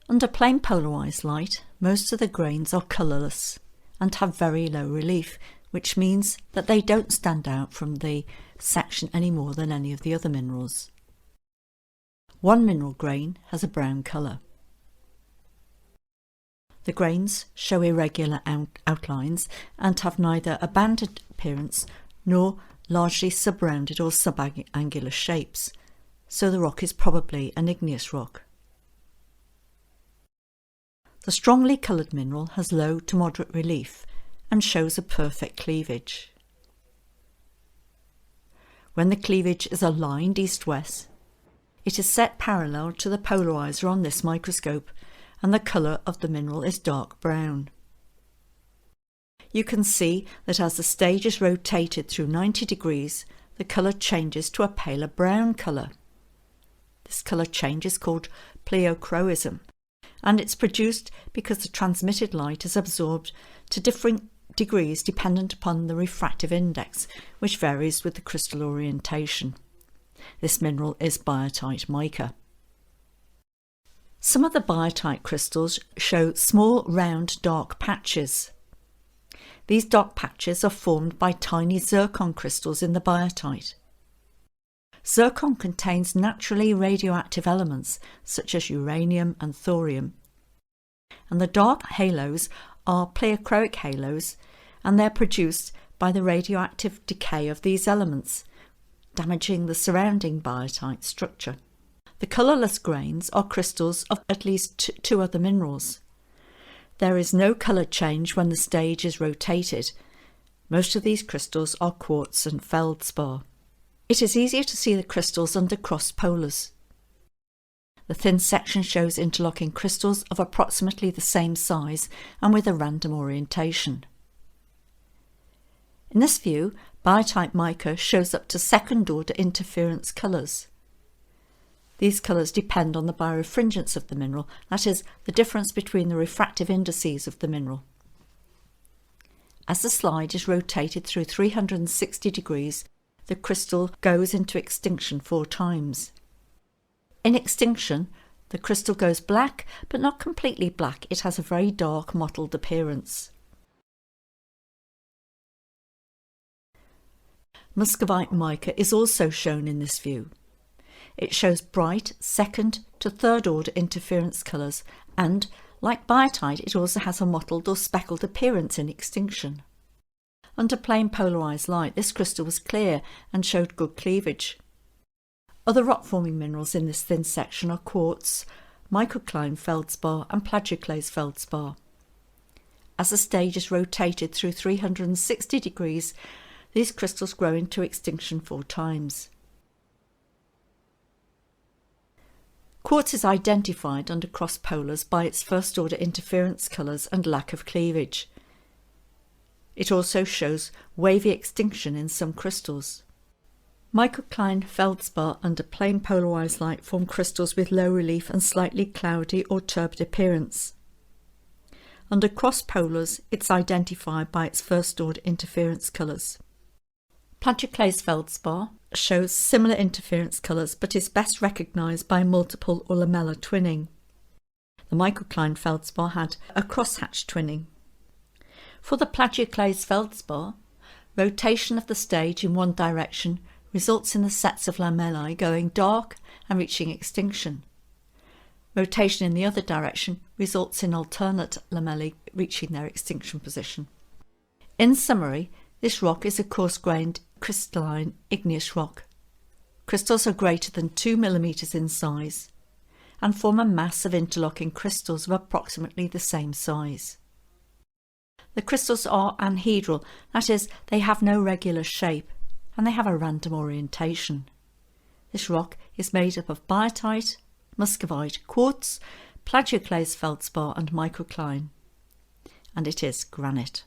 Under plain polarised light, most of the grains are colourless and have very low relief, which means that they don't stand out from the section any more than any of the other minerals. One mineral grain has a brown colour. The grains show irregular outlines and have neither a banded appearance nor largely sub-rounded or sub-angular shapes, so the rock is probably an igneous rock. The strongly coloured mineral has low to moderate relief and shows a perfect cleavage. When the cleavage is aligned east-west, it is set parallel to the polarizer on this microscope, and the colour of the mineral is dark brown. You can see that as the stage is rotated through 90 degrees, the colour changes to a paler brown colour. This colour change is called Pleochroism, and it's produced because the transmitted light is absorbed to different degrees dependent upon the refractive index, which varies with the crystal orientation. This mineral is Biotite Mica. Some of the biotite crystals show small round dark patches. These dark patches are formed by tiny zircon crystals in the biotite. Zircon contains naturally radioactive elements such as uranium and thorium, and the dark halos are pleochroic halos, and they're produced by the radioactive decay of these elements, damaging the surrounding biotite structure. The colourless grains are crystals of at least two other minerals. There is no colour change when the stage is rotated. Most of these crystals are quartz and feldspar. It is easier to see the crystals under crossed polars. The thin section shows interlocking crystals of approximately the same size and with a random orientation. In this view, Biotite Mica shows up to second-order interference colours. These colours depend on the birefringence of the mineral, that is, the difference between the refractive indices of the mineral. As the slide is rotated through 360 degrees, the crystal goes into extinction 4 times. In extinction, the crystal goes black, but not completely black. It has a very dark mottled appearance. Muscovite mica is also shown in this view. It shows bright second to third order interference colours and, like biotite, it also has a mottled or speckled appearance in extinction. Under plain polarised light, this crystal was clear and showed good cleavage. Other rock-forming minerals in this thin section are quartz, microcline feldspar and plagioclase feldspar. As the stage is rotated through 360 degrees, these crystals grow into extinction 4 times. Quartz is identified under cross polars by its first-order interference colours and lack of cleavage. It also shows wavy extinction in some crystals. Microcline feldspar under plain polarised light form crystals with low relief and slightly cloudy or turbid appearance. Under cross polars, it's identified by its first-order interference colours. Plagioclase feldspar shows similar interference colours but is best recognised by multiple or lamellar twinning. The microcline feldspar had a crosshatch twinning. For the plagioclase feldspar, rotation of the stage in one direction results in the sets of lamellae going dark and reaching extinction. Rotation in the other direction results in alternate lamellae reaching their extinction position. In summary, this rock is a coarse-grained crystalline igneous rock. Crystals are greater than 2 mm in size and form a mass of interlocking crystals of approximately the same size. The crystals are anhedral, that is, they have no regular shape and they have a random orientation. This rock is made up of biotite, muscovite, quartz, plagioclase feldspar and microcline, and it is granite.